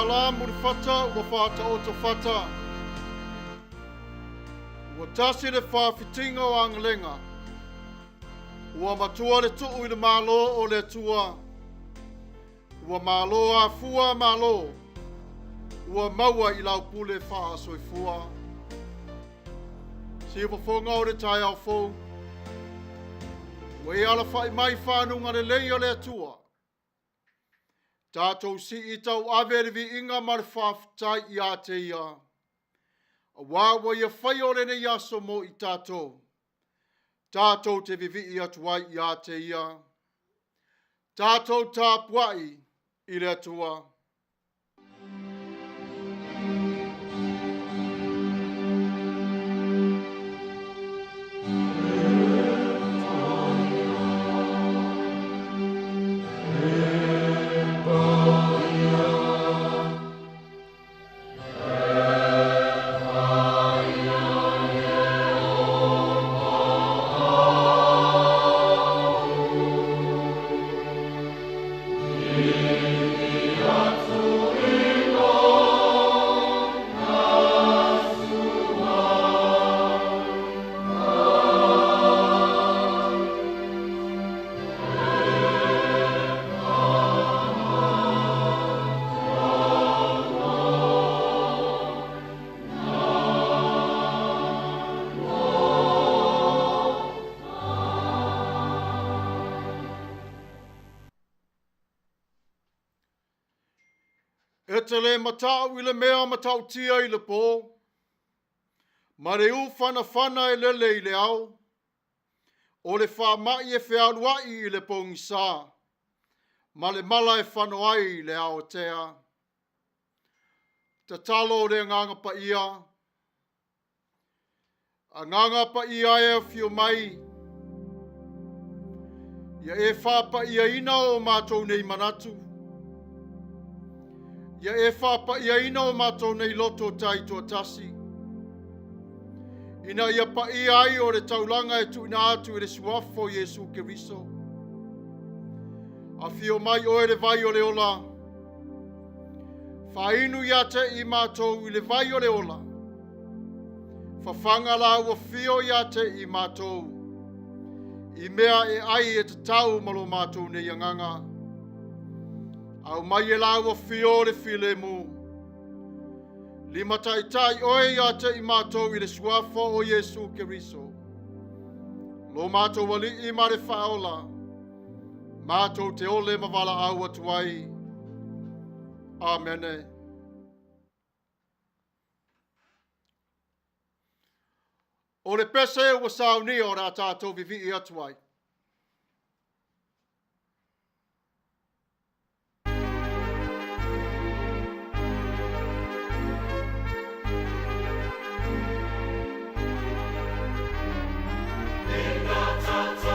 Salamo le fata ua Faitau fata. Ua tasi le whawhitinga o Angalenga. Ua matua le tuu i le malo o le atua. Ua malo a fua malo. Ua maua i lau pule Faasifo. Si upafonga o le tai au fou. Ua i ala whai mai whanunga le lei o le atua. Tatou si i tau ave le vi inga ma le whawhitai i a te ia. A wawa ia whai o le nei aso mo i tatou. Tatou te vivi i atuai i a te ia. Tatou Tapua'i i le atua. E te le matau i le mea matau tia i le pō. Ma le u whana e lele i le au. O le whamai e whiaruai i le pōngisa. Ma le mala e whanoai i le ao tea. Te talo o le nganga Paia. A nganga Paia e whio mai. Ia e whapa ina o mātou nei manatu. Ia e whapa ina o mātou nei loto tai tua tasi. Ina ia paia ai o le taulanga e tuina atu i le suafo Jesu Keriso. A whio mai o e le vai o le ola. Whainu ia te i mātou i le vai o le ola. Whawhanga la ua whio ia te i mātou. I mea e ai e te tau malo mātou nei anganga. Au mai e lau o fiore file mu. Lima tai oe ia te i mātou i le suafo o Jesu Keriso. Lo mātou wali i mare whaola. Mātou te ole mawala au atuai. Amene. O le pese ua Sauniga o rā tātou vivi i atuai. Alleluia, alleluia.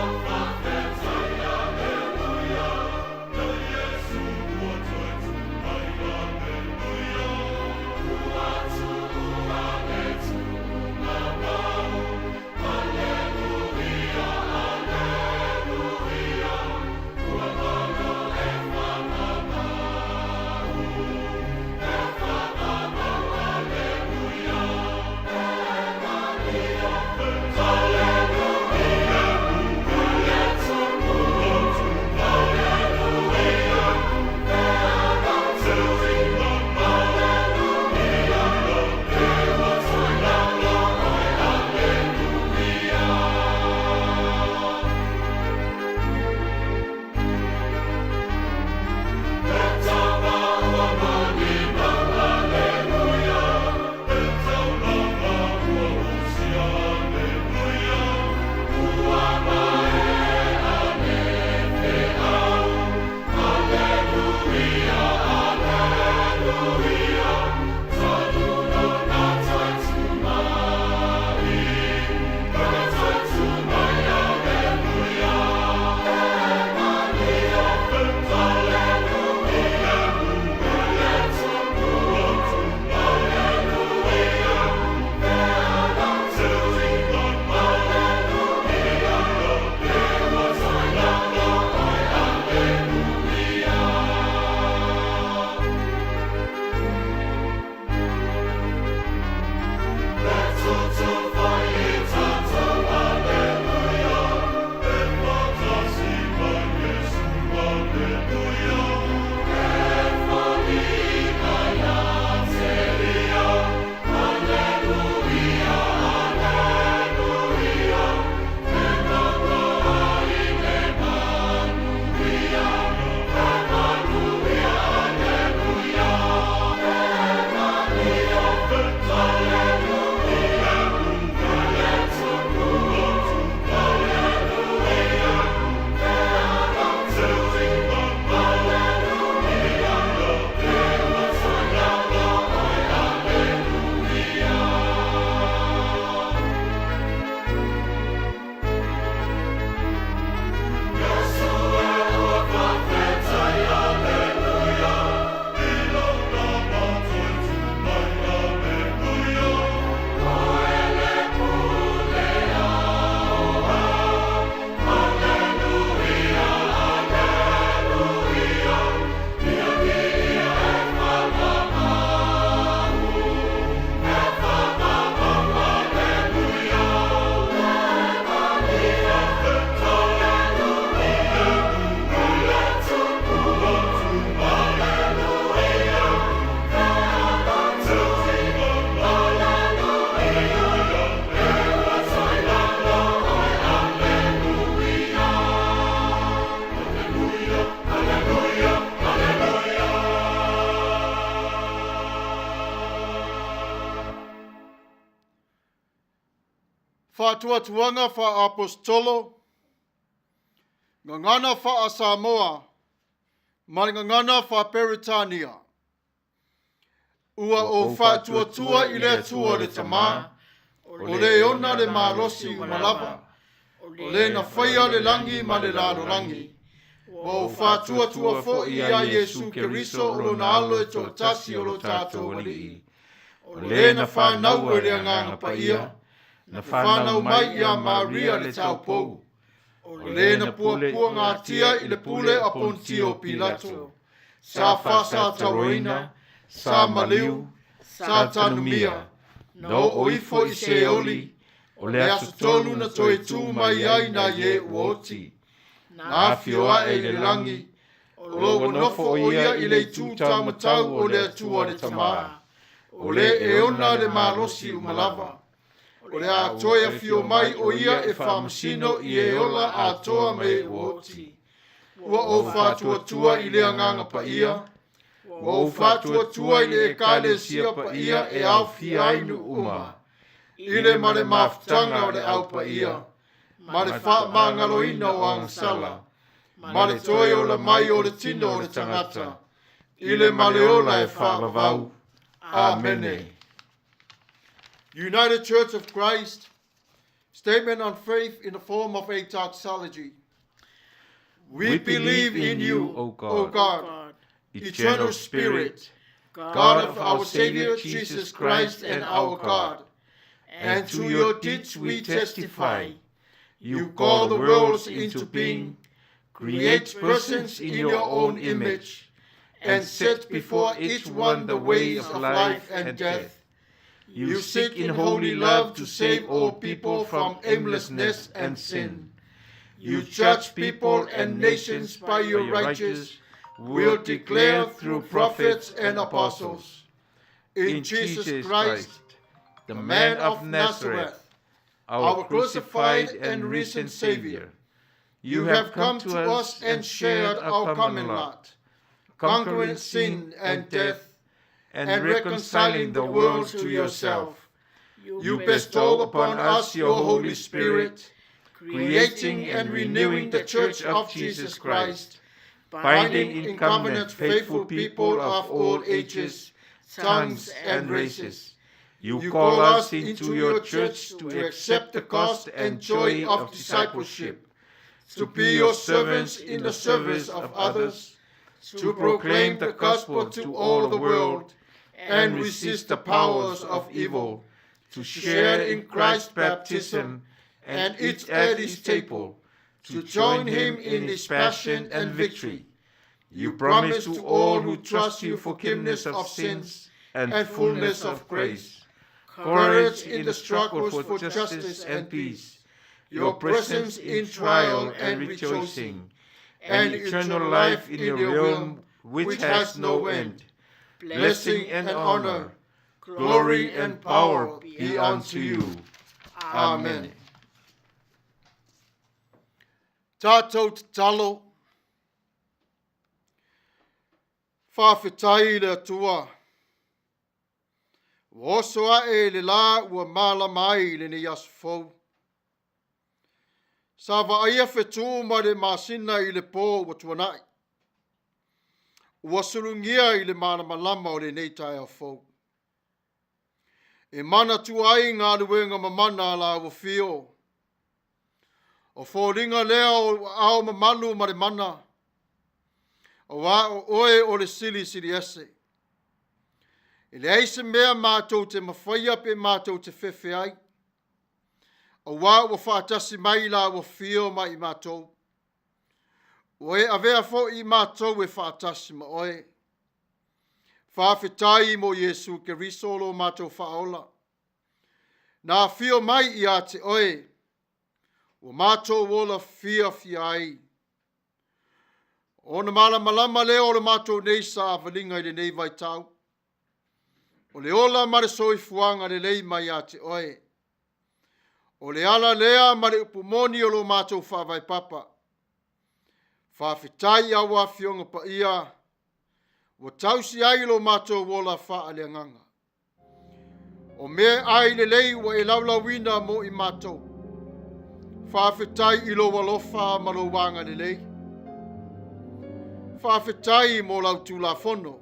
Whaatuatuanga wha apostolo, ngangana wha Samoa, ngangana wha Peritania. Ua o whaatuatua I le atua le tamā, o le ona le mālosi umalava, o le na whaia le langi ma le lalo langi. Wa o whaatuatua fo'i a Yesu Keriso o lo na alo e tō tasi o lo tātou Alii. O le na whanau e le anganga Paia, na whanau mai I a Maria le Tapua'i. O le na pua ngā tia I le pule a Pontio Pilato. Sa whasa taroina, sa maliu, sa tanumia. No o ifo I se oli, o le aso tolu na toi tū mai ai na ye uoti. Na fioa e le langi, o lo wanofo o ia I le tū tamatau o le atua le tamā. O le e ona le mālosi umalava. O le atoia fio mai o ia e whamasino I e ola atoa me uoti. Ua o whatuatua I le anganga Paia. Ua o whatuatua I le e kāle sia Paia e au fiainu uma. I le mare mafutanga o le au Paia. Ma le wha mangaloina o angsala. Ma le toi o la mai o le tino o le tangata. I le maleola e whalavau. Amene. United Church of Christ, statement on faith in the form of a doxology. We believe in you, O God, eternal Spirit, God of our Savior Jesus Christ and our God. And to your deeds we testify. You call the worlds into being, create persons in your own image, and set before each one the ways of life and death. You seek in holy love to save all people from aimlessness and sin. You judge people and nations by your righteous will declare through prophets and apostles. In Jesus Christ, the man of Nazareth, our crucified and risen Savior, you have come to us and shared our common lot, conquering sin and death, and reconciling the world to yourself. You bestow upon us your Holy Spirit, creating and renewing the Church of Jesus Christ, binding in covenant faithful people of all ages, tongues, and races. You call us into your church to accept the cost and joy of discipleship, to be your servants in the service of others, to proclaim the gospel to all the world, and resist the powers of evil, to share in Christ's baptism and eat at his table, to join him in his passion and victory. You promise to all who trust you forgiveness of sins and fullness of grace, courage in the struggles for justice and peace, your presence in trial and rejoicing, and eternal life in your realm which has no end. Blessing and honor, glory and power be unto you. Amen. Tatou talo, whawhetai le atua. Wosoa e le la ua mala mai le ni asfou. Sa vaia whetu ma le masina I le pō wa tuanai. Ua sulungia I le mana malama o le neitai a fou. E Manatu-Autu ngā luenga mamana la ua fio. O fōringa lea o ao mamalu ma le mana. O wa o oe o le sili ese. E le eise mea mātou te mawhaia pe mātou te whewhe ai. O wa ua whaatasi mai la ua fio mai I mātou. O e avea fo I mātou e whaatasi ma oe. Whawhetai mo Yesu Keriso lo mātou whaola. Nā fio mai I a te oe. O mātou wola fia ai. O na malama leo o le mātou nei sa avalinga I le nei vai tau. O le ola ma le soifuanga le lei mai a te oe. O le ala lea ma le upumoni o lo mātou whawai papa. Whawhetai a wa fionga Paia. Wa tausi ai lo mātou wola wha ale nganga. O mea ai le lei wa e laulawina mo I mātou. Whawhetai I lo walofa ma lo wanga lelei. Whawhetai mo lau tūla whono.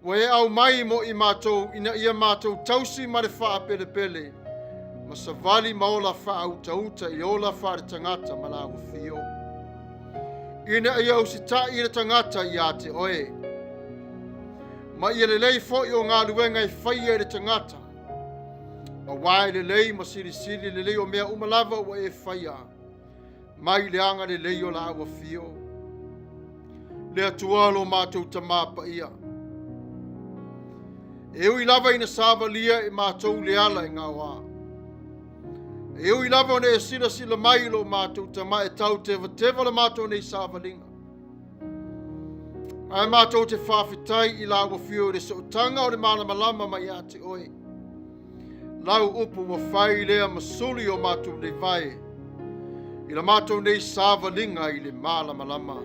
Wa e au mai mo I mātou ina ia mātou tausi ma le wha pele pele. Ma sa vali ma ola wha au tauta I ola wha re tangata ma la ufio. Ina ia usita I le tangata I a te oe. Ma ia lelei fo I o ngā luenga I whaia le tangata. Ma wae lelei ma siri siri lelei o mea umalava wa e whaia. Mai leanga lelei o la ua fio. Le atua lo mātou tamā paia. E ui lava ina sāva lia I mātou le ala I ngā wā. E ui lava o ne e sila sila mai lo mātou tamā e tau teva teva la mātou nei sāva linga. Ai mātou te whawhitai I la ua fio le so tanga o le malama lama mai a te oe. Lau upu wa whai lea masuli o mātou nei vai. I la mātou nei sāva linga I le malama lama.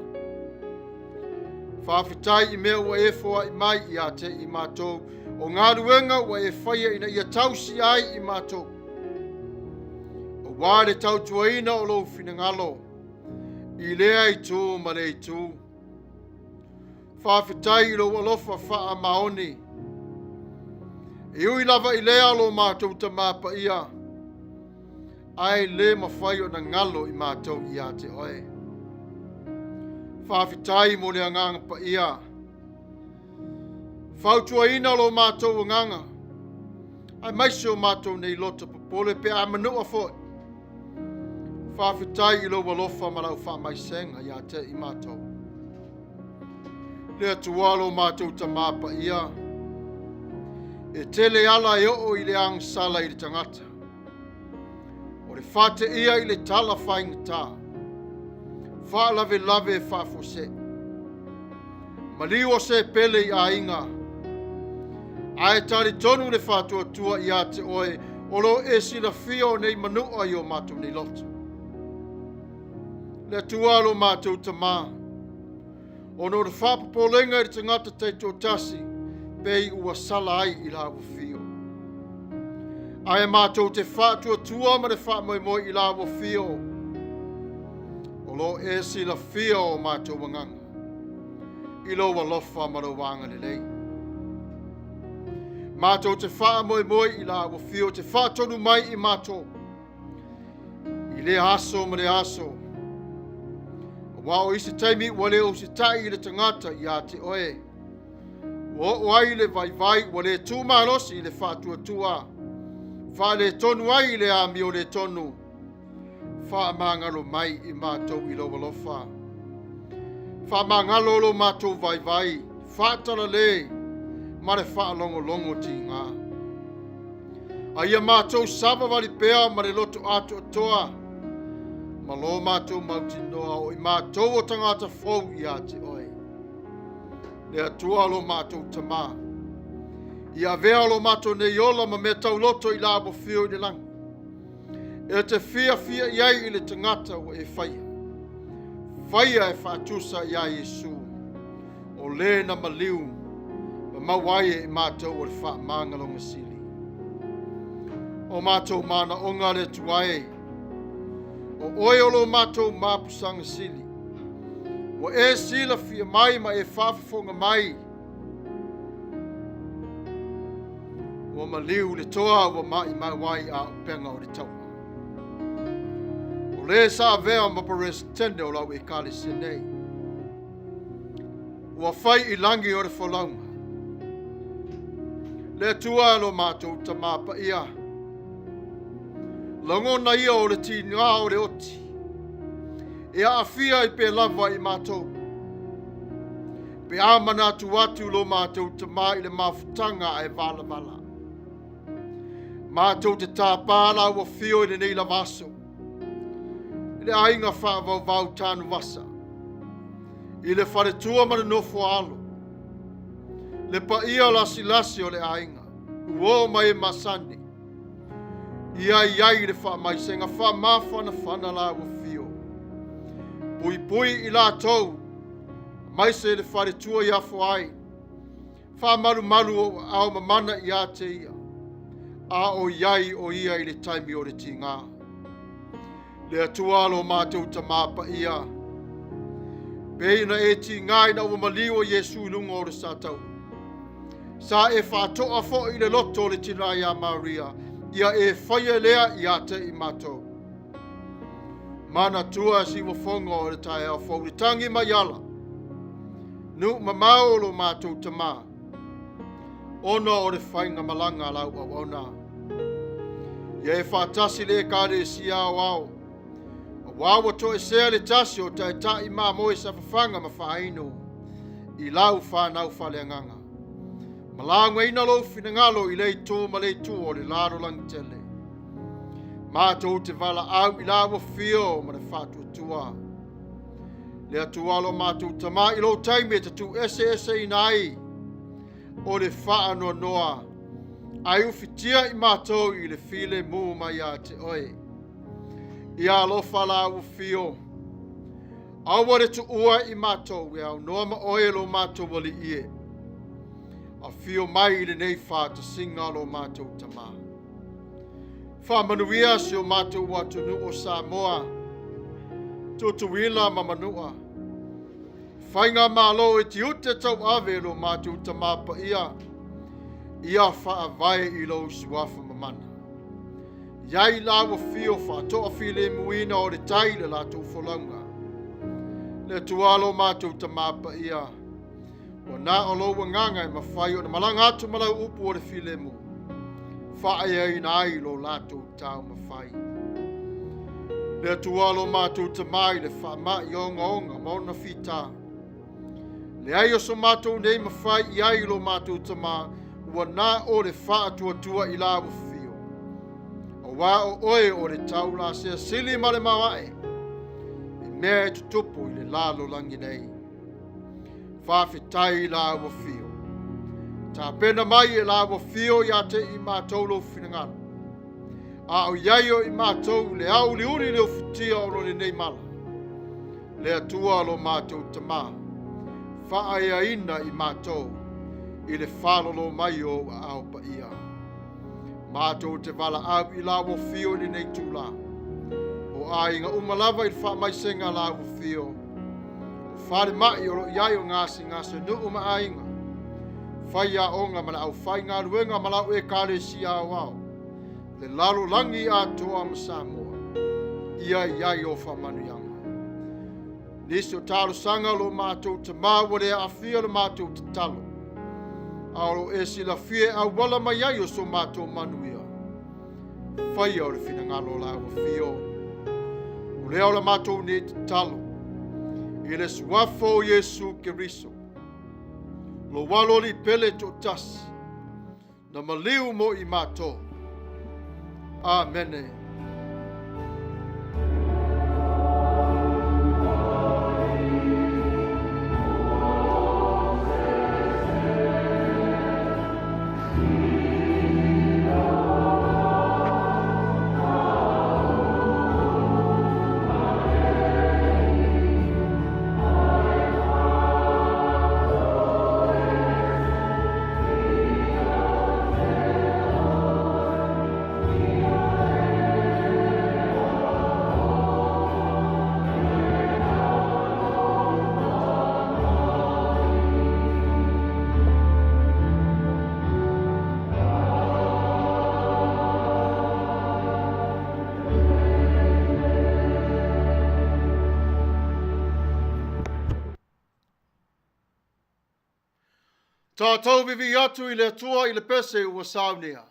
Whawhitai I mea ua e fua I mai I a te I mātou. O ngā ruenga ua e whaia ina ia tausi ai I mātou. O wāre tau tuaina o lou finangalo. I lea I tū ma le I tū. Whawhitai I lo alofa wha maoni. E ui lava I lea lo mātou tamā paia. Ai le mawhai o na ngalo I mātou I a te oe. Whawhitai mo le anganga paia. Whautuaina lo mātou o nganga. Ai maise o mātou nei lota papole pe a manua foi. Whawhitai I lo walofa malau wha maisenga I a te I mātou. Le atua lo mātou tamā paia. E tele ala e o I le ang sala I le tangata. O le whate ia I le tala whaingata. Wha lave lave e whafose. Maliwa se pele I a inga. Ai tari tonu le whatua tua I a te oe. O lo e sila fio nei manua I o mātou nei loto. Le atua lo mātou tamā. O no le whapapolenga I le tangata teito tasi. Pei ua sala ai I la ua fio. Ai mātou te whātua tua ma le wha moi I la ua fio. O lo e sila fio o mātou wanganga. I lo walofa ma lo wanga lelei. Mātou te wha moi I la ua fio. Te wha tonu mai I mātou. I le aso ma le aso. Wao isi taimi ua le o si tai I le tangata I a te oe. O ai le vai vai wa le tuma losi le fatua tua. Fa le tonu ai le ami o le tonu. Fa mangalo mai I mātou I lo walofa. Fa mangalo lo mātou vai vai. Fa tala le. Ma le fa longo longo ti ngā. Aia mātou sava wali pea ma le loto atu atoa. Ma lo mātou mautinoa o I mātou o tangata fau I a te oe. Le atua lo mātou tamā. I a vea lo mātou ne iola ma me tau loto I la abo fio I le lang. E te fia iai I le tangata o e whaia. Whaia e whaatusa I a Yesu. O le na maliu. Ma mawai e mātou o le wha māngalonga sili. O mātou mana onga le tuae. O oe o lo mātou māpusanga sili. Wa e sila fia mai ma e whafafonga mai. Wa maliu le toa wa mai wai a penga o le tau. O le sa vea ma pares tende o lau e kale senei. Wa fai I langi o le whalaunga. Le tua lo mātou tamā paia. Lango na ia o le ti ngā o le oti. E a fia I pe lava I mātou. Pe a Manatu-Autu lo mātou tamā I le mafutanga e vala vala. Mātou te tāpāla ua fio I le nei lavaso. I le ainga whaavau vau tānu wasa. I le whare tua mana nofo alo. Le paia lasi lasi o le ainga. Uo mai masani. Iai le wha mai senga wha mawhana whana la ua fio. Pui pui I la tau, mai se le whare tua I afo ai. Wha maru maru o au mamana I a te ia. A o iai o ia I le taimi o le ti ngā. Le atua lo mātou tama Paia. Peina e ti ngai na umaliwa Yesu lungo o le satau. Sa e whātoa fo i le loto le tina ia Maria. Ia e whaia lea i ate i mātou. Mana tua si wafonga o le tae au fau le tangi maiala. Nu mamao lo mātou tama. Ona o le whainga malanga lau au ona. Ia e whātasi le kāre si au au. Wawa to e sea le tasi o tae tai mā moe sa whawhanga ma whaino. I lau whanau whaleanganga. Malanga ina lo finangalo i lei tō ma lei tō o le laro langtele. Mātou te wala au i lawa whio ma le whātua tua. Le atualo mātou tama i lo taime te tu ese i nai. O le wha noa noa. Ai ufitia i mātou i le file mū mai a te oe. Ia lo whala u whio. Awa re tu ua i mātou e au noa ma oe lo mātou wali ie. A whio mai i le nei wha ta singa lo mātou tama. Wha manuia si o mātou watu nu o Samoa. Tutu wila ma manua. Whainga mālo e ti ute tau ave lo mātou tama Paia. Ia wha vai i lo suafa mamana. Iai lawa whio wha toa while muina o le tai le lātou wholaunga. Le tualo mātou tama Paia. O nā o lo wanganga i mawhai o na malanga atu malau upu o le while mu. Whae ai nai lo lātou tau mawhai. Le tualo mātou tamai le wha i onga onga mauna whita. Le ai o so mātou nei mawhai i ai lo mātou tama ua nā o le wha atua i lawa whio. O wā o oe o le tau la sea sili ma le mawae. I mea e tutupu i le lalo langi nei. Whawhitai i lawa whio. Tā pena mai e lawa whio i ate i mātou lo whinangana. A au iaio i mātou le au li uri leo whitia o lo le nei mala. Le atua lo mātou tama. Whaea ina i mātou i le whalolo mai o au Paia. Mātou te wala au i lawa whio ni nei tūla. O ainga umalawa i wha mai senga lawa whio. O whare mai o lo iaio ngāsi nu uma ainga. Whaia onga mana au whai ngā ruenga malau e kāre si au au. Le lalo langi atoa ma Samoa. Ia iai o whamanianga. Nisi o talo sanga lo mātou te māware a whia le mātou te talo. Aoro e si la fie a wala mai ai o so mātou Manuia. Whaia o le whina ngalo lawa whio. O leo la mātou ne te talo. I le suafo Yesu Keriso. Lo walo li pele to tas. Na maliu mo i mātou. Amene. Tatou vivi atu i le atua i le pese ua Sauniga.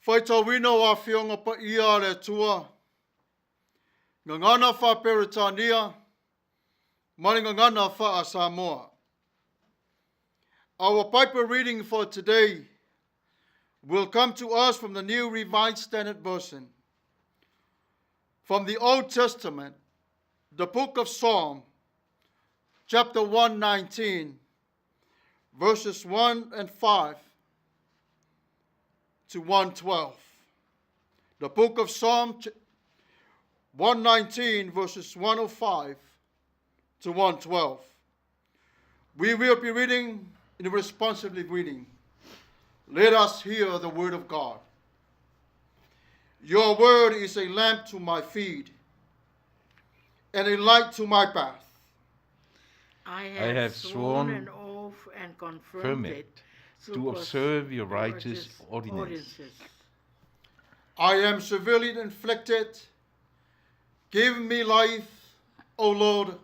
Faitau a Fionga Paia le Atua. Ngangana fa Peritania. Mani ngangana fa Samoa. Our Bible reading for today will come to us from the New Revised Standard Version. From the Old Testament, the book of Psalm, chapter 119, verses 1 and 5 to 112. The book of Psalm 119, verses 105 to 112. We will be reading in a responsibly reading. Let us hear the word of God. Your word is a lamp to my feet and a light to my path. I have sworn an oath and confirmed it to observe your righteous ordinances. I am severely inflicted. Give me life, O Lord,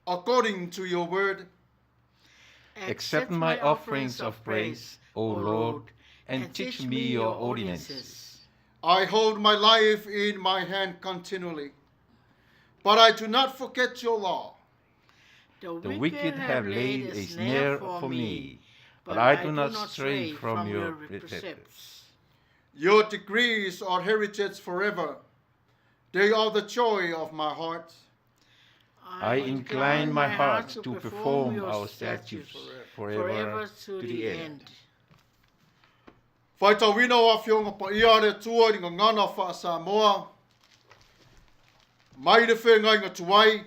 according to your word. Accept my offerings of praise, O Lord, and teach me your ordinances. I hold my life in my hand continually, but I do not forget your law. The wicked have laid a snare for me, but I do not stray from your precepts. Your decrees are heritage forever. They are the joy of my heart. I incline my heart to perform our statutes forever to the end. Faitau a Fionga Paia le Atua i ngangana fa Samoa. Mai le whengai ngā tuai.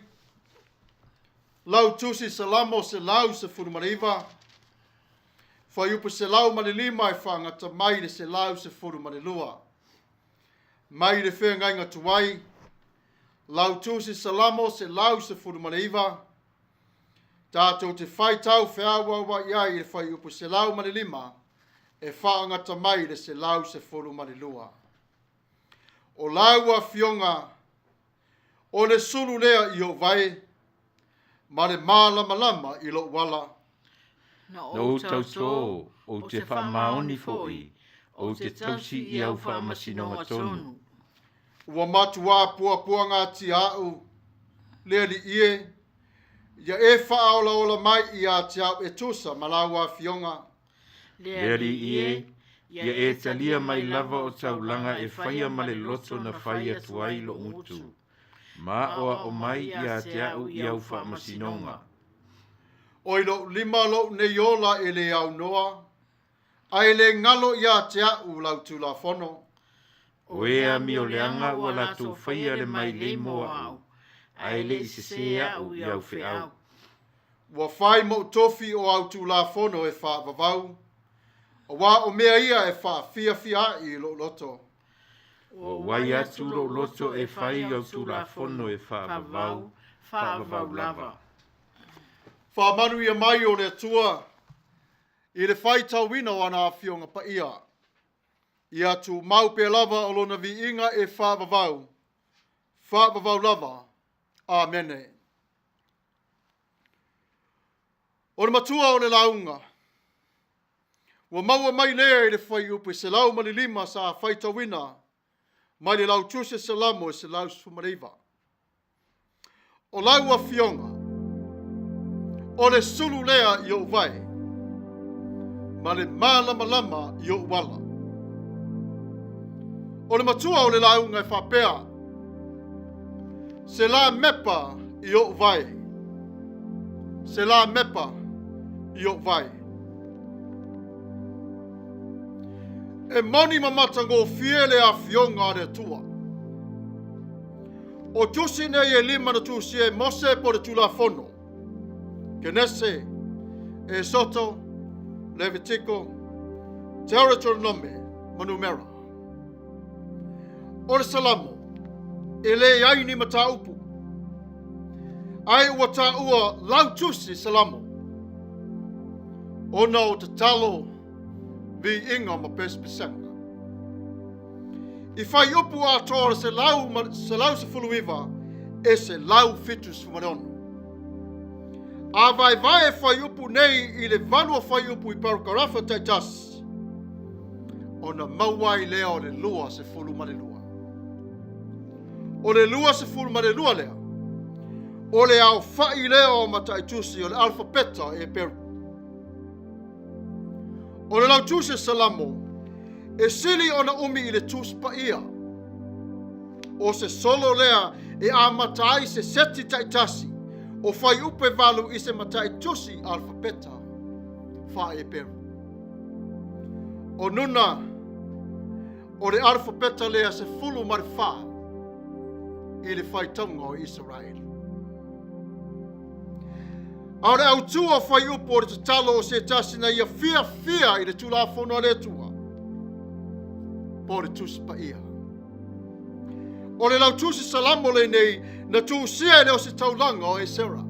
Lau Tusi Salamo se lau se furumariva. Whaiupu se lau malilima e whangata mai le se lau se furumarilua. Mai le whengai ngā tuai. Lau Tusi Salamo se lau se furumariva. Tatou te Faitau whiawa wa iai le whaiupu se lau malilima. E whaangata mai le se lau se furumarilua. O laua Fionga. O le sulu lea i o vai. Ma le malama i lo wala. No Tatou, o te whamaoni foi, o te tausi i au whamasinonga tonu. Ua matua pua ngā ti au, lea li ie, ia e whaola mai i a te au e tusa malaua Fionga. Lea li ie, ia e talia mai lava o taulanga e whaia ma le loto na whaia tuai lo mutu. Ma oa Omai i a te au i au whamasinonga. O ilo lima lo ne yola e le au noa, a e le ngalo i a te au lau tu la fono. O ea mi o leanga ua la tu whaia le mai le moa au, a e le i se se au i au whi au. Ua whai mo tofi o au tu la fono e wha vavau, o wā o mea ia e wha fia i lo loto. O wai atu lo loto e whai au tu la fono e wha vavau lava. Wha Manuia mai o le Atua, i le Faitau ana Fionga Paia. I atu mau pe lava o lona vi inga e wha vavau lava. Amene. O le matua o le launga. Wa maua mai lea i le whai upe se lau malilima sa Faitau mai le lau Tusi Salamo e se lau Sumariva. O laua Fionga. O le sulu lea i o vai. Ma le malama i o wala. O le matua o le launga e whapea. Se Lamepa i o vai. Se Lamepa i o vai. E moni mamata ngō fiele a Fionga le Atua. O tusi nei e lima na tusi e mose po le tula fono. Kenese, e Soto, Levitico, Deuteronomy, Manumera. O le Salamo, e le aini Matau-Autu. Ai ua ua lau tusi Salamo. Ona o te talo vi inga ma pespisanga. I whai upu a tōra se lau se fuluiva e se lau fitus fumarono. A vai whai upu nei i le vanua whai upu i parukarafa te tas. O ona mauai lea o le lua se fulu ma le lua. O le lua se fulu ma le lua lea, o le au fai lea o Matafeo o le alfabeta e peru. O le lau Tusi Salamo, e sili ona umi i le Tusi Paia. O se solo lea e a matai se seti taitasi, o fai upe valu i se matai Tusi alfabeta, fa e peru. O nuna, o le alfabeta lea se fulu marifa, i le Faitau o Israel. A le autua fai upo o le tatalo o se tasi na ia fia i le tulafono a le tua. Po le Tusi Paia. O le lau Tusi Salamo le nei na tuusia le o se taulanga o e sera.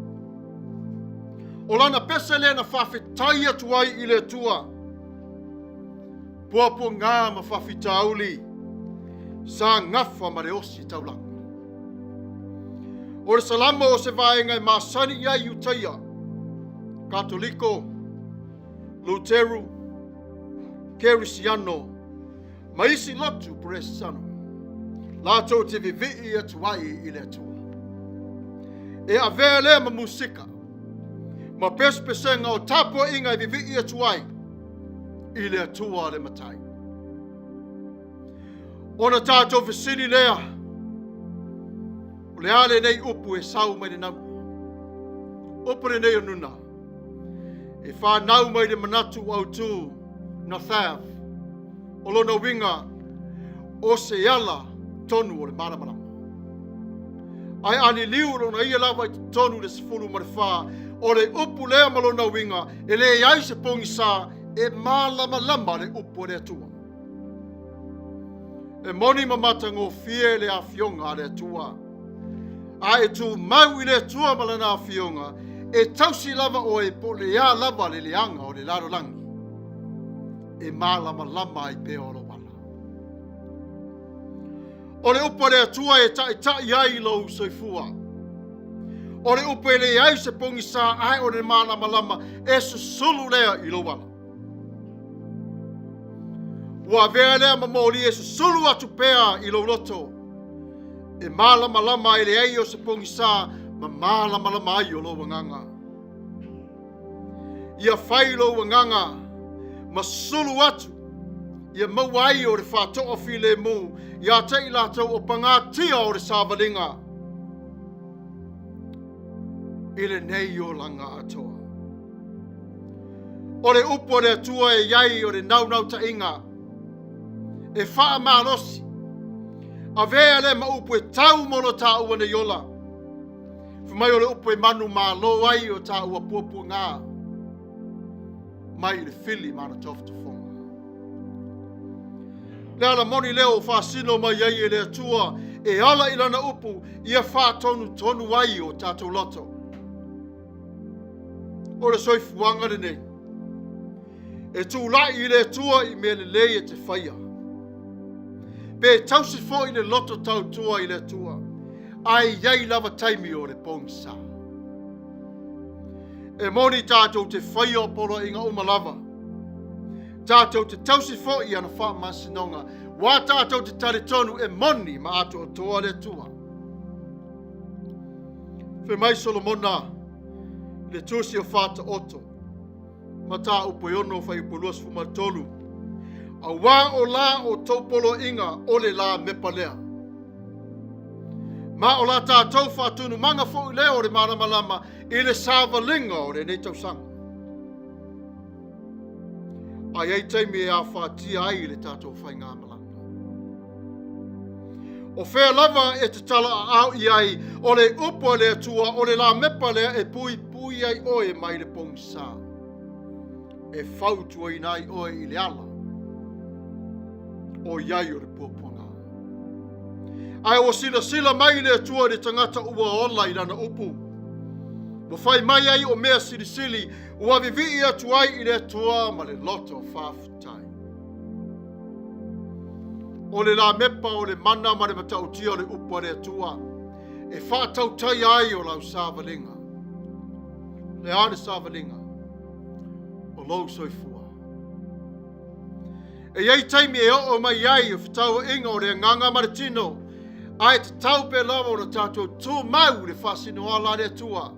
O lana pese le na whawhitai atuai i le tua. Puapu ngā ma whawhitauli. Sa ngafa ma le osi taulanga. O le Salamo o se vaenga i masani ia utaia. Katoliko, Luteru, Kerisiano, Maisi Lotu Presano. Lato te vivi atuai i le atua. E avea lea ma musika. Ma pespesenga o Tapua'i i vivi atuai i le atua le matai. Ona tātou visini lea. O le ale nei upu e sau mai le nau. Upu le nei o nuna. E whanau mai le Manatu-Autu na thaaf. O lona winga o se ala tonu o le maramarama. Ai ani liu lona ia lawa i tonu le sifuru marifaa. O le upu lea malona winga e le iai se pongisa e malama le upu le atua. E moni mamata ngō fie le afionga le atua. A e tu mau i le atua malana afionga. E tausi lava o e po le ia lava le leanga o le laro langi. E malama lama i pe olo wala. O le upa le atua e tai ai lo soifua. O le upa le ai se pongisa ai o le malama lama e susulu lea i lo wala. Ua vea lea mamoli e susulu atu pea i lo loto. E malama lama e le ai o se pongisa ma malama ai o lo wanganga. Ia whai lo wanganga, ma sulu atu. Ia mawai o re whātoa while mu, ia te i lātou o pangatia o re sāwalinga. Ile nei o langa atoa. O le upo le atua e iai o re nau ta inga. E wha malosi. A vea le ma upo e tau mono ta ua ne yola. Mai o le upo e manu malo ai o ta ua puapu ngā. Mai le fili mana toftu fonga. Le ala moni leo o whaasino mai ai e le atua e ala ilana upu ia wha tonu ai o Tatou loto. O le soifuanga le nei. E tu lai i le atua i me le lei e te whaia. Pe tausi fo i le loto tau tua i le atua. Ai iai lava taimi o le pongsa. E moni tātou te whaia o polo inga umalava. Tātou te tausi fo i ana wha masinonga. Wā tātou te tare tonu e moni ma ato o toa le tua. Whe mai Solomona, le Tusi o Faitau. Ma tā upo iono whai upoluas fumatolu. A wā o la o taupolo inga o le Lamepa lea. Ma o la tātou whātunu manga fo i leo o le maramalama i le sāwalinga o le nei tausanga. Ai ei teimi e a whātia ai le tātou whai ngā malanga. O whea lava e te tala a au i ai o le upo le atua o le Lamepa lea e pui ai oe mai le pongsa. E whautua i nai oe i le ala. O iai o le puaponga. Ai o sila mai le atua le tangata ua ola i lana upu. Mo whai mai ai o mea sili ua vivi atuai i le atua ma le loto whawhitai. O le Lamepa o le mana ma le matautia o le upu le atua. E whaatautai ai o lau sāwalinga. Le ane sāwalinga. O lau soifua. E iei taimi e o mai iai o whitau inga o rea nganga maritino. Ai te tau pe lawa o na tātou tū mau le whasino ala rea tua.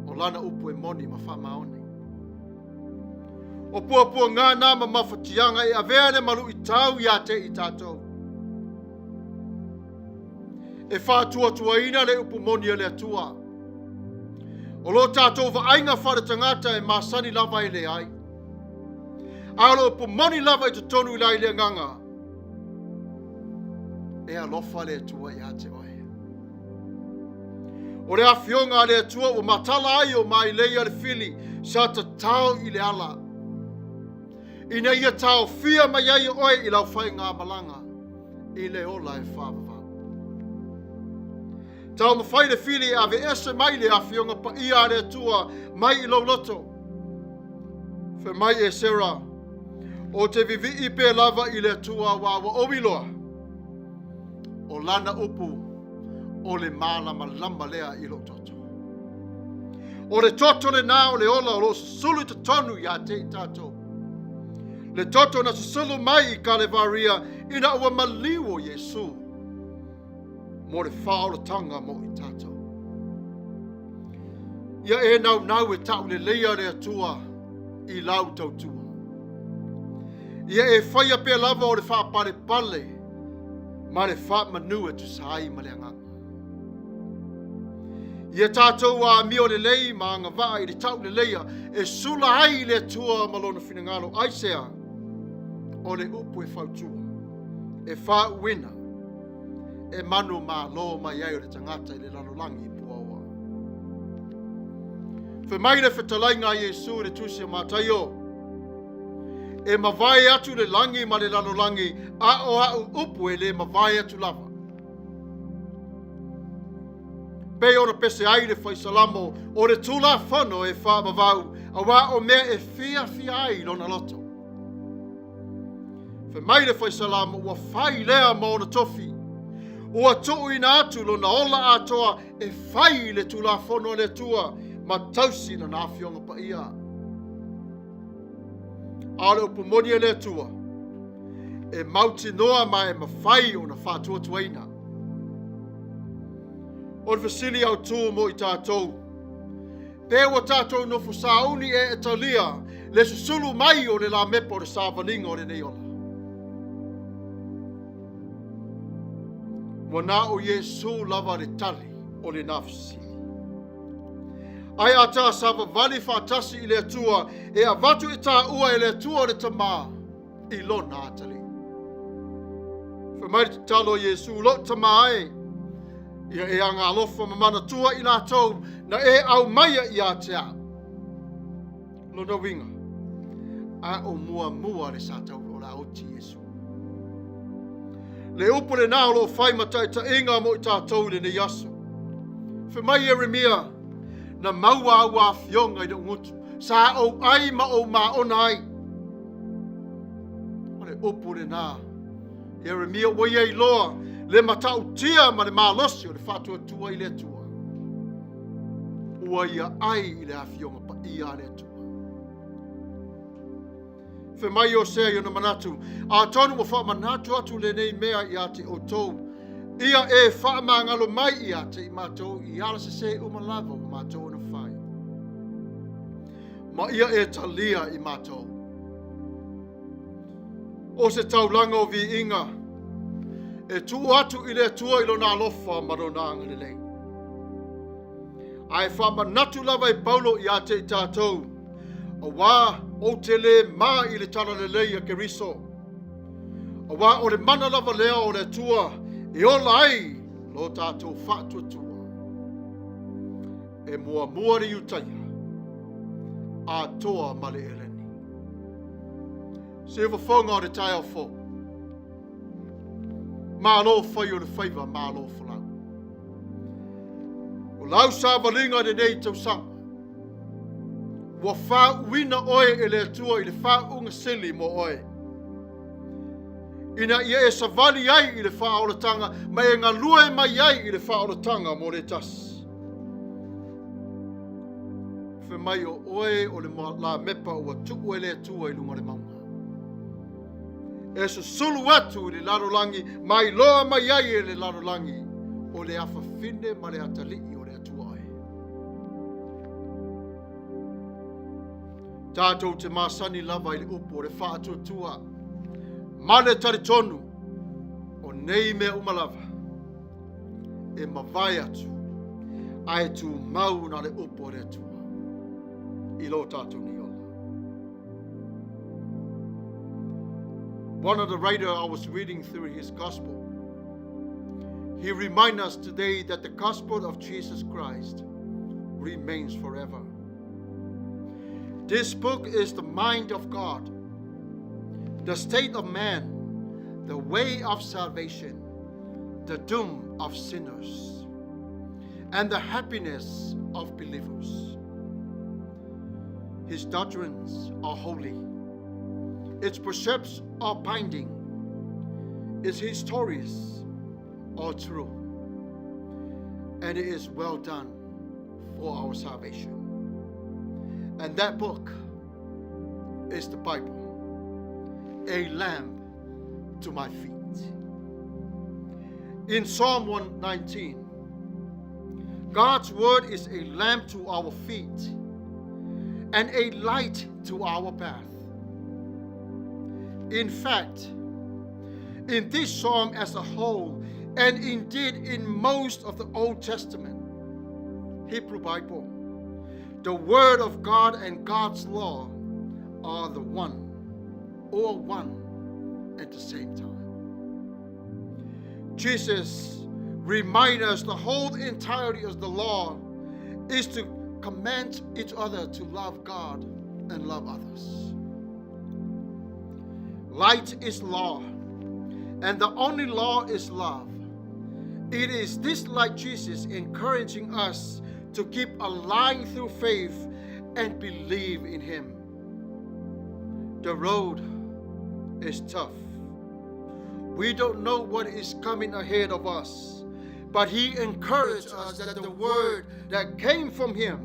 O lana upu e moni ma whamaone. O pua ngā nā ma mawhatianga e avea le malu I tau ia te I tātou. E whātua ina le upu moni le atua. O lo tātou wa ainga whare tangata e māsani lava I le ai. Alo upu moni lava I te tonu I lai le nganga. E alofa le atua I ate oe. O le awhionga le atua o matala ai o mai leia le fili sa ta tau I le ala. Ina ia tau fia mai ai oe I lau whai ngā malanga. I le ola e whāwawa. Tau mawhai le fili ave ese mai le awhionga Paia le atua mai I lau loto. Fe mai e sera. O te vivi I pe lava I le atua wawa owiloa. O lana upu o le malama lamba lea I lo toto. O le toto le nā o le ola o lo sulu te tonu ia te I tātou. Le toto na sulu mai I Kalevaria ina ua maliwo Yesu. Mo le whaoratanga mo I tātou. Ia e nau e tau le leia le atua I lau tautua. Ia e whaia pe lava o le whaapare pale. Ma le Manua tu sai ma le anganga. Ia tātou a mio le lei ma anga waa I le tau le leia e sula ai le tua malona finangalo aisea o le upu e whautua. E whauina e manu ma lo mai ai o le tangata I le lalolangi I puaua. Fe mai le whetalainga Yesu le Tusi a Mataio. E mawai atu le langi ma le lalolangi a o au upu e le mawai atu lava. Pe ora pese ai le fai Salamo o le tula whano e wha mawau a wā o mea e fia ai lona loto. Fe mai le fai Salamo ua whai lea ma ona tofi. Ua tuu ina atu lona ola atoa e whai le tula whano le tua ma tausi na nāwhionga Paia. Ale upu moni e le tua. E mauti noa mai mawhai o na whātua tuaina. O le fasili au tū mo I tātou. Pe wa tātou no fusauni e talia le susulu mai o le Lamepa o le sāwalinga o le neola. Wana o Yesu lava le tali o le nafsi. Ai ata sava vali whātasi I le atua e a vatu I tā ua I le atua o le tamā I lona atali. Whamairi te talo Yesu lo tamā e. Ia e anga alofa ma manatua I lātou na e au Maia I a te a. Lona winga. A o mua le sātau o la oti Yesu. Le upu le nā lo whai matai ta inga mo I tātou le ne yaso. Whamai Eremia. Na maua wa fionga I ngutu. Sa o ai ma o ona ai. Ale upu le nā. Yeremia wa ye loa. Le matau tia ma le malosi o le whatua tua I le tua. Ua ia ai I le afionga Paia le tua. Fe mai o sea i ona manatu. A tonu wa wha manatu atu le nei mea I ate o tou. Ia e wha mangalo mai I ate I mātou I ala se umalava o mātou na whai. Ma ia e talia I mātou. O se taulanga o vi inga. E tu atu I le tua I lona alofa maronanga le lei. Ai wha manatu lava I Paulo I ate I tātou. A wā o te le mā I le tala le lei a keriso. A wā o le mana lava lea o le tua. E ola ai lo tātou whātua tua. E mua ri utaia. A toa male eleni. Se whawhaunga o le tai au fo. Mā lo whai o le whaiva mā lo whalau. O lau sa walinga de nei tau sanga. Wa wha uina oe e le atua I le wha unga sili mo oe. Ina ia e savali ai I le wha o le tanga, ma e ngā lua e mai ai I le wha o le tanga mo le tas. Whe mai o oe o le Lamepa ua tuku e le atua I lunga le maunga. e susulu atu le larolangi, mai loa mai ai e le larolangi, o le awhawhine ma le atalii o le Atua'i. Tatou te masani lava i le upo, le whaatuatua, ma le taritonu, o nei mea umalava, e mawai atu, ai tu mau na le upo le Atua, i lo tatou ni ola. One of the writer I was reading through his gospel, he reminds us today that the gospel of Jesus Christ remains forever. This book is the mind of God, the state of man, the way of salvation, the doom of sinners, and the happiness of believers. His doctrines are holy. Its precepts are binding. Its stories are true. And it is well done for our salvation. And that book is the Bible, a lamp to my feet. In Psalm 119, God's word is a lamp to our feet and a light to our path. In fact, in this psalm as a whole, and indeed in most of the Old Testament, Hebrew Bible, the Word of God and God's law are the one at the same time. Jesus reminds us the whole entirety of the law is to command each other to love God and love others. Light is law, and the only law is love. It is this light Jesus encouraging us to keep alive through faith and believe in Him. The road is tough. We don't know what is coming ahead of us, but He encouraged us that the word that came from Him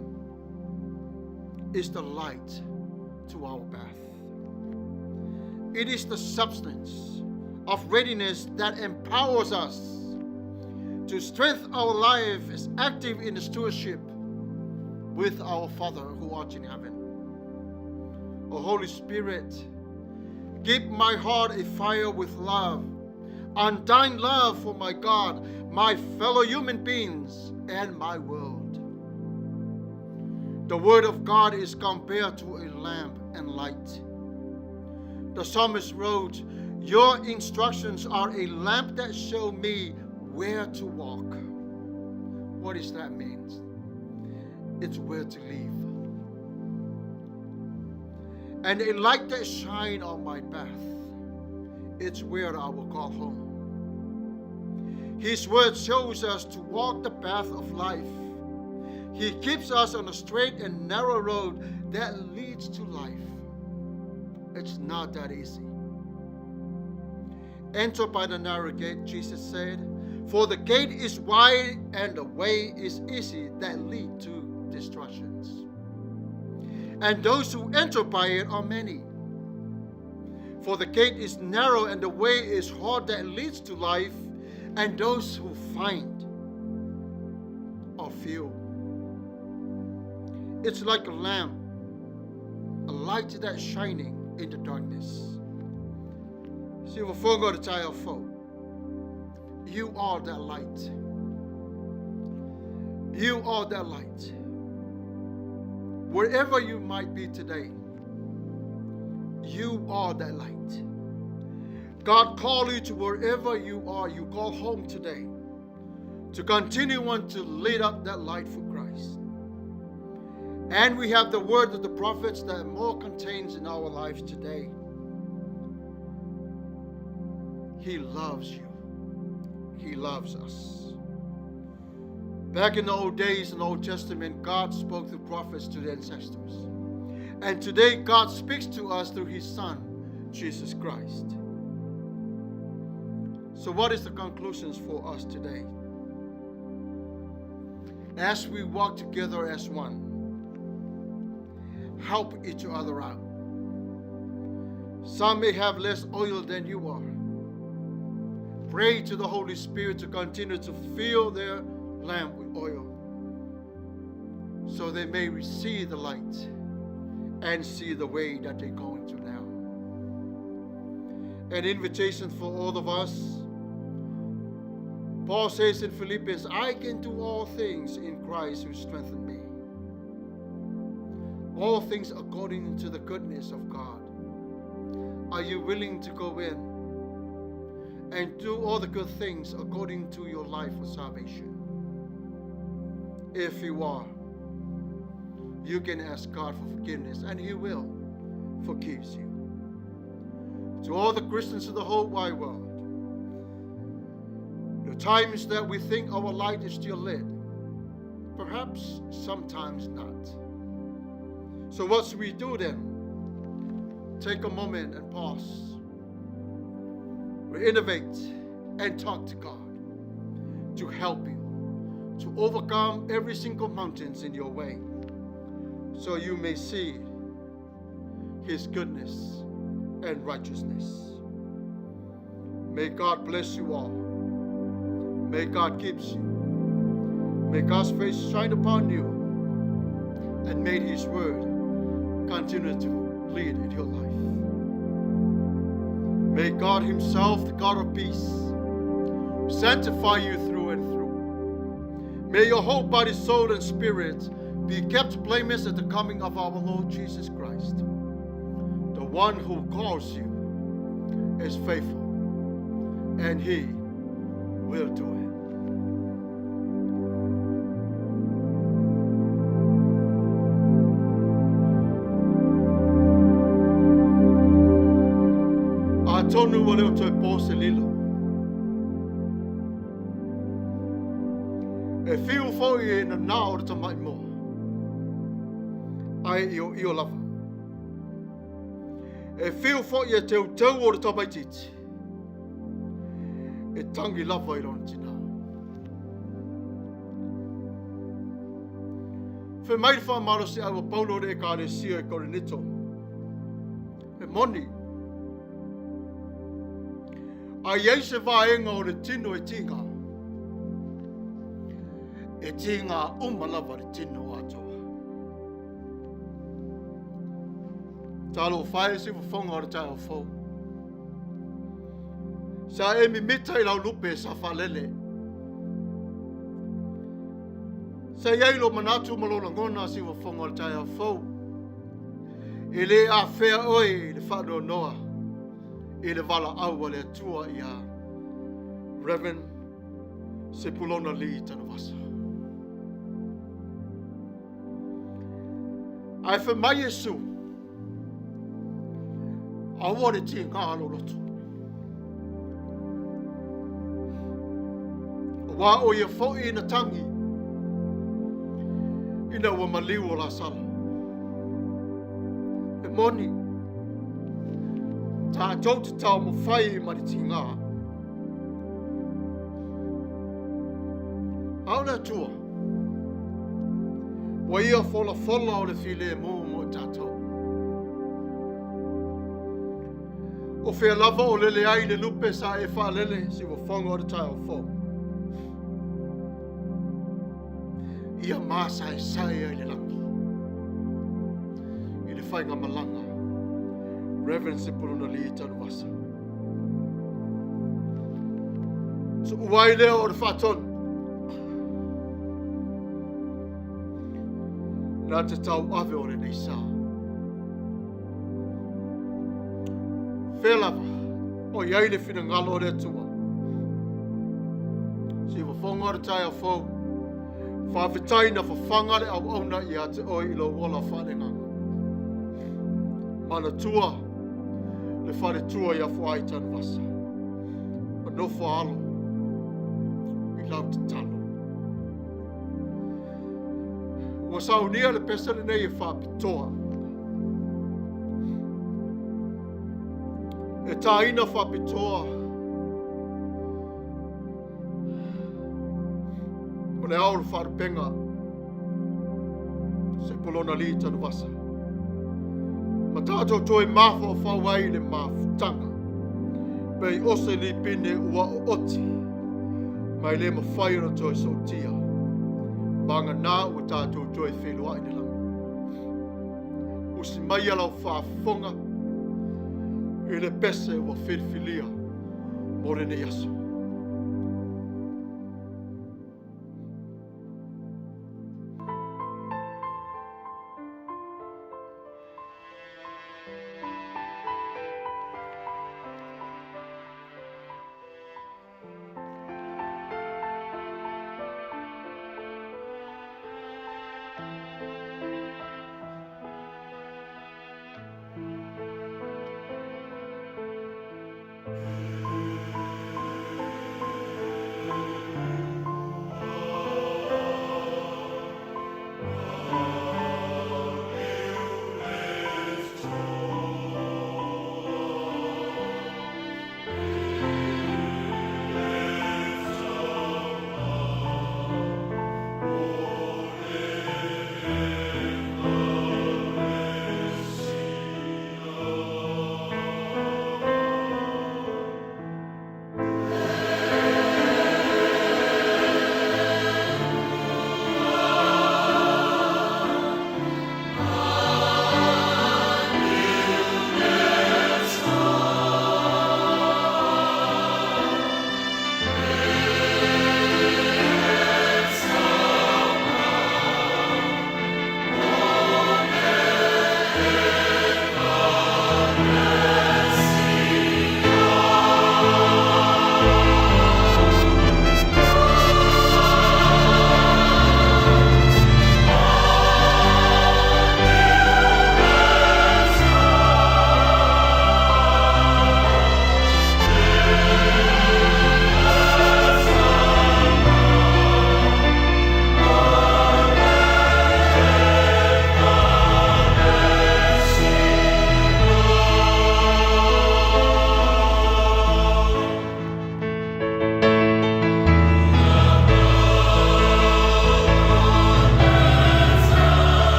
is the light to our path. It is the substance of readiness that empowers us to strengthen our life as active in the stewardship with our Father who art in heaven. O Holy Spirit, keep my heart afire with love, undying love for my God, my fellow human beings, and my world. The Word of God is compared to a lamp and light. The psalmist wrote, "Your instructions are a lamp that show me where to walk." What does that mean? It's where to live. And a light that shines on my path. It's where I will call home. His word shows us to walk the path of life. He keeps us on a straight and narrow road that leads to life. It's not that easy. Enter by the narrow gate, Jesus said, for the gate is wide and the way is easy that lead to destructions. And those who enter by it are many. For the gate is narrow and the way is hard that leads to life, and those who find are few. It's like a lamp, a light that's shining in the darkness. See, Ifoga the Tapua'i, you are that light. You are that light. Wherever you might be today, you are that light. God called you to wherever you are. You call home today to continue on to lead up that light for Christ. And we have the word of the prophets that more contains in our lives today. He loves you. He loves us. Back in the old days in the Old Testament, God spoke through prophets to the ancestors. And today, God speaks to us through His Son, Jesus Christ. So what is the conclusions for us today? As we walk together as one, help each other out. Some may have less oil than you are. Pray to the Holy Spirit to continue to fill their lamp with oil, so they may receive the light and see the way that they're going to now. An invitation for all of us. Paul says in Philippians, I can do all things in Christ who strengthened me. All things according to the goodness of God. Are you willing to go in and do all the good things according to your life of salvation? If you are, you can ask God for forgiveness, and He will forgive you. To all the Christians of the whole wide world, the times that we think our light is still lit, perhaps sometimes not. So what should we do then? Take a moment and pause. Reinnovate and talk to God to help you to overcome every single mountains in your way, so you may see His goodness and righteousness. May God bless you all. May God keep you. May God's face shine upon you, and may His word continue to lead in your life. May God Himself, the God of peace, sanctify you through and through. May your whole body, soul, and spirit be kept blameless at the coming of our Lord Jesus Christ. The one who calls you is faithful, and He will do it. Tonu wale o toi pose lilo. E fiu foi e na nao ta mai mo. Ai io lava. E fiu foi e te tau o ta mai titi. E tangi lava I lon tina. Fe mai fa maro se au Paulo de ka sia e Korinito. E moni a iei se vaenga o le tino e tinga. E tinga umalawa le tino Atua. Talo Faasifo fonga o le tai o fau. Sa e mi mita I lau lupe sa falele. Sa iei lo manatu malona ngona siwa fonga o le tai o fau. E le a fea oi le whano noa. I le wala aua le atua I a Reverend Sepulona Alii Tanawasa. Ai wha mai Yesu, aua le tia ngā Lotu. Wā o ia fōi I na tangi, ina ua maliu o la sala. E moni, ta tau te tau mo whai I mariti ngā. Auna tua, wa ia fola o le file mo Tatou. O whea lava o lele ai le lupe sa e whaalele si wa whanga o le tai o fō. Ia māsa e sae ai le langi. I le whainga malanga. Reverend Sepulona Alii Tanawasa. So uai leo o le whaton. Nā te tau ave o le nei sā. Whelava, o iai le whina ngalo o le atua. Si wa whonga o le tai a whau. Whawhitai na whawhanga le au auna I a te oi I lo wala whanenganga. Manatua, le whare tua I a whaai Tanawasa. No whaalo, I lau te talo. Wa Sauniga le pesare nei e whapitoa. E tāina whapitoa. O le au le wharepenga. Sepulona Alii Tanawasa. Ma tātou toi mafo whawai le mafutanga. Pei ose li pine ua o oti. Mai le ma whaira toi so tia. Banga nā ua tātou toi whelua i langa. Usi mai alau whaafonga. I le pese ua whilwhilia. More ne yaso.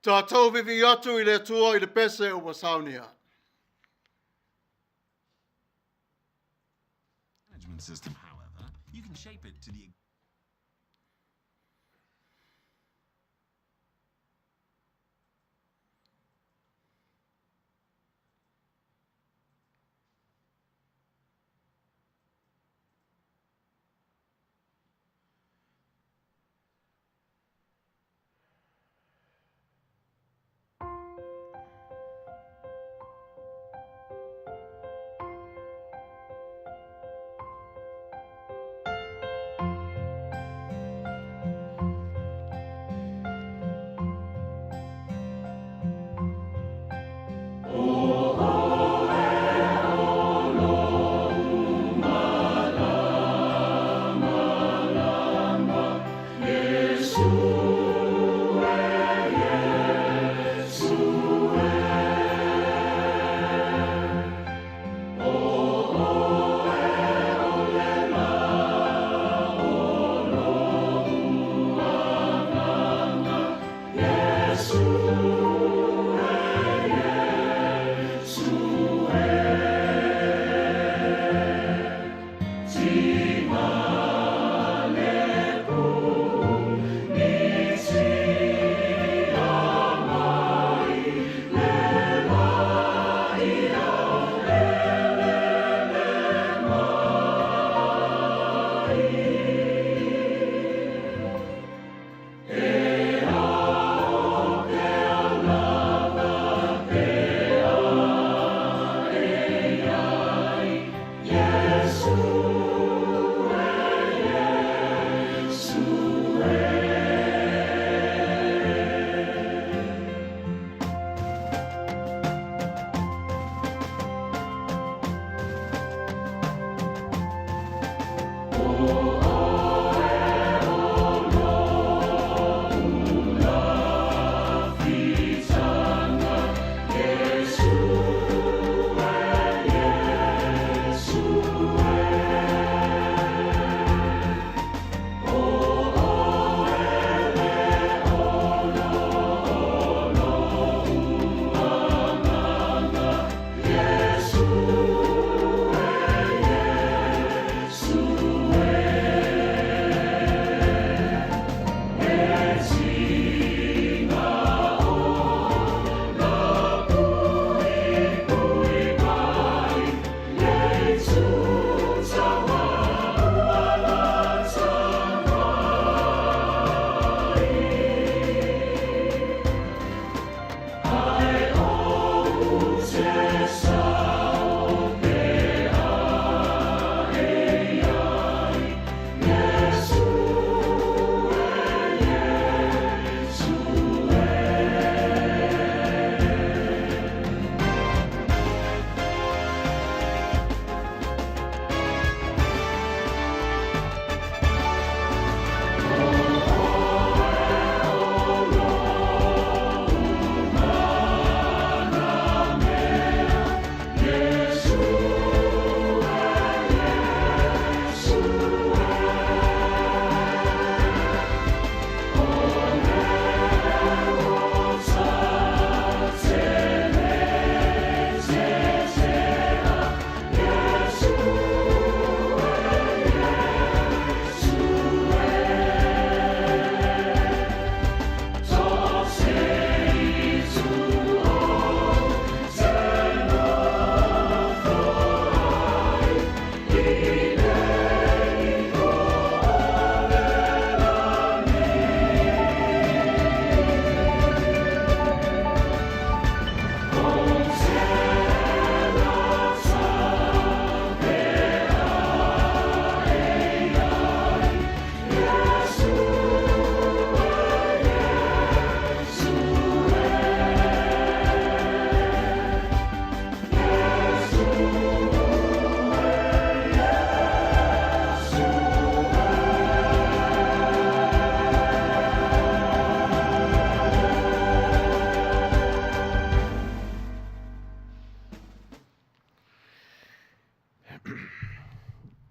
Tatou vivi atu I le atua I le pese o Saunia. Management system, however, you can shape it to the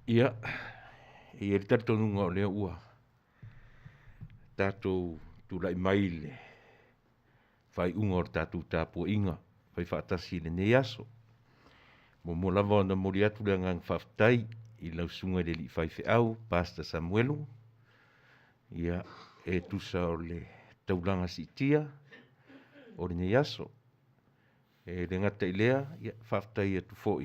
Ia, i e tato nunga o lea ua. Tatou tulai maile. Fai unga o tatou Tapua'i, fai whaatasi le nei aso. Mo lava na mori atu le ngang whaftai, i lau sunga le li fai Faitau, Pastor Samuelu. Ia, e tusa o le taulanga si tia, o le nei aso. E le ngata i lea, ia, whaftai atu fo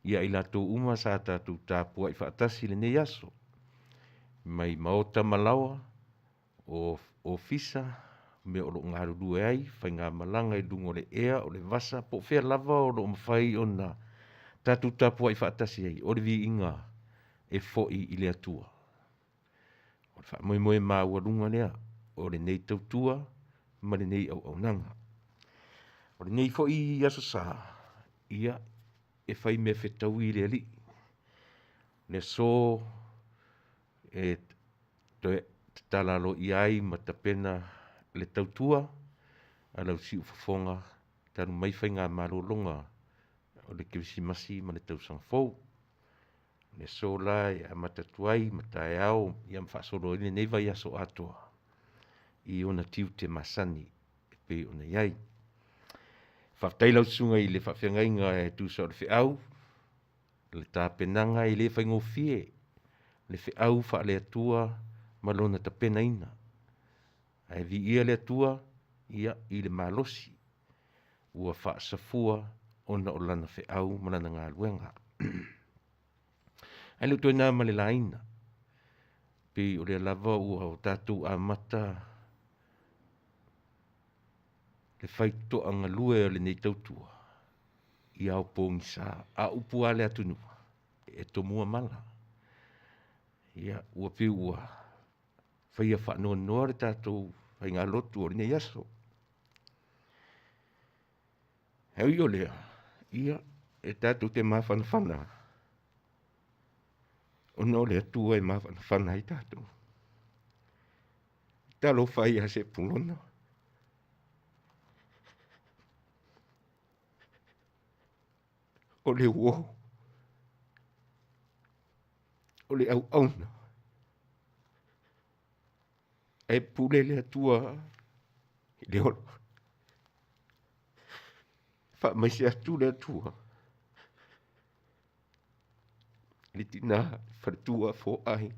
ia i lato uma sa tatou Tapua'i whaatasi le nei aso. Mai maota malawa o fisa me o lo ngaru due ai, fai ngā malanga i dungo le ea o le vasa, po fea lava o lo mawhai o na tatou Tapua'i whaatasi ai, o le vi inga e fo'i i le atua. O le wha moe maa ua lunga lea, o le nei tautua, ma le nei au nanga. O le nei fo'i i aso sa, ia e fai me Faitau i le ali. Le so e toe talalo i ai matapena le tautua a lau si ufafonga tanu mai fai ngā marolonga o le kirisimasi ma le tausanga fou. Le so la e a matatuai Matafeo i am whaasoro i nei vai aso Atua i ona tiu te masani e pe ona iai. Whaftai lau sunga i le whawhiangai ngā e tusa o le whiau, le tāpenanga i le whaingofie, le whiau wha le atua malona tapena ina. Ai vi ia le atua, ia i le malosi, ua whaasafua ona o lana whiau malana ngā luenga. Ai le tuina ma le laina, pe o le lava ua o tatou a mata, le whaito anga lue o le nei tautua, i au pōngi sa, a upua le atunua, e tomua mala. Ia, ua piu ua, whaia whanua noa le tatou, Sauniga Lotu o le nei aso. Heo i o lea, ia, e tatou te mawhanawhana. Ona o le atua e mawhanai tātou. Talo whai a se pulona. O le uo. O le au auna. E pule le atua i le olo. Wha mai se atu le atua. Le tina whatua fo ai.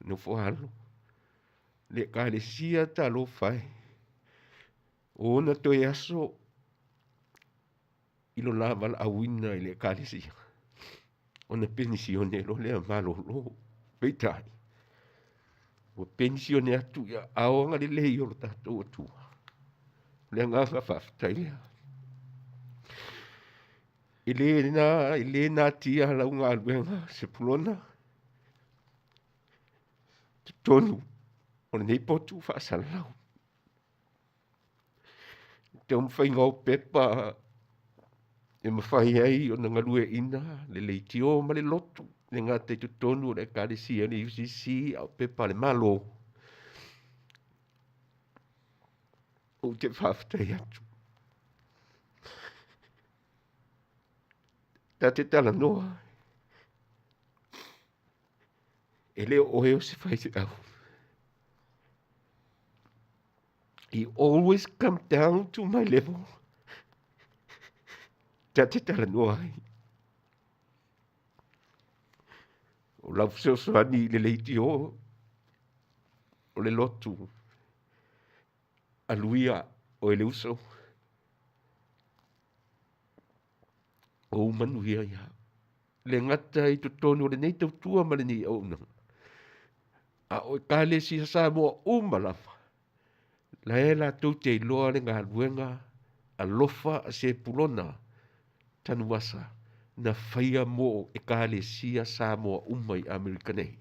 No fo halo. Le ka le sia talo whai. O na toi aso. Ilo la wala awina i le ka le sia. O na pensione lo le malo lo. Peitai. O pensione atu ia aonga le lei o tatou atua. Le nganga whaftai lea. Ile na tia la unga alwenga se pulona. Tonu. O nei potu whaasalau. Te umwhai ngau pepa. E mawhai ai o na ngalue ina. Le leitio ma le lotu. Le ngā te tonu o le kāresia le UCC au pepa le malo. O te whaftai atu. Ta te tala noa. E leo oe o se whaite au. He always come down to my level. Ta te tala noa. O lau soani le leiti o. O le lotu. Aluia o ele uso. O manuia ia. Le ngata i to tonu le nei tau tua ma le nei au na. A o kale si sa mo umalafa. La e la tau te iloa le ngā luenga. A lofa a se pulona. Tanu wasa. Na whaia mo e kale si sa mo umai Amerikanei.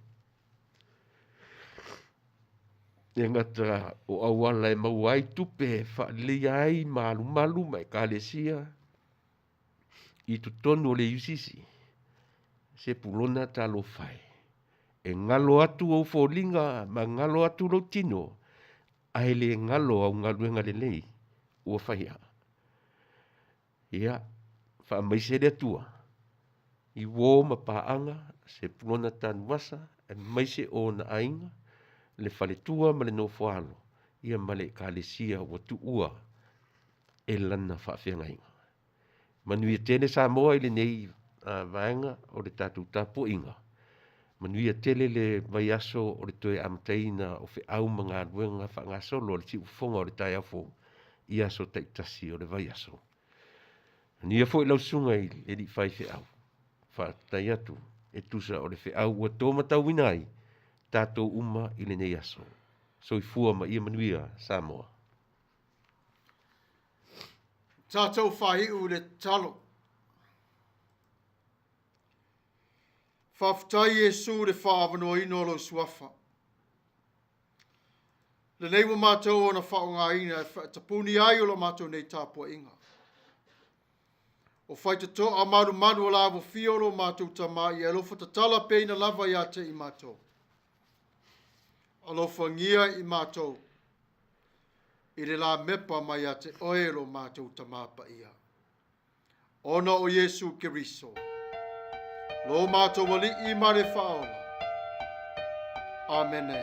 E ngata o awala e mauai tupe. Wha le ai malu malu mai kale sia. I tu tonu le usisi. Se pulona talo fai. E ngalo atu o fōlinga, ma ngalo atu lo tino. Ai le ngalo au ngaluenga le lei. Ua whaia. Ia, wha maise le atua. I wō ma paanga, se pulona tanu wasa, e maise o na ainga, le whale tua ma le no whaalo. Ia male ka le sia watu ua. E lana whaafenga inga. Manuia tele sa moa ile nei vaenga o le Tatou Tapua'i. Manuia tele le vai aso o le toe amataina o fe au mga luenga whangasolo o le tiu fonga o le tai afo i aso taitasi o le vai aso. Manuia fo i lausunga i le di fai fe au. Whaatai atu e tusa o le fe au ua tō matauina ai tātou uma i le nei aso. So i fua ma ia manuia Samoa. Tātou whahi u le talo. Whaftai e su le whaavano ino lo suafa. Le nei wa mātou o na whaonga ina e tapuni ai o lo mātou nei Tapua'i. O whaita to a maru manu o lawa fiolo mātou tamai e alofa tatala peina lava ia te i mātou. Alofa ngia i mātou. I le Lamepa Maia te oelo mātou tamapa ia. Ona o Yesu Keriso. Lo mātou wali i mare whaola. Amene.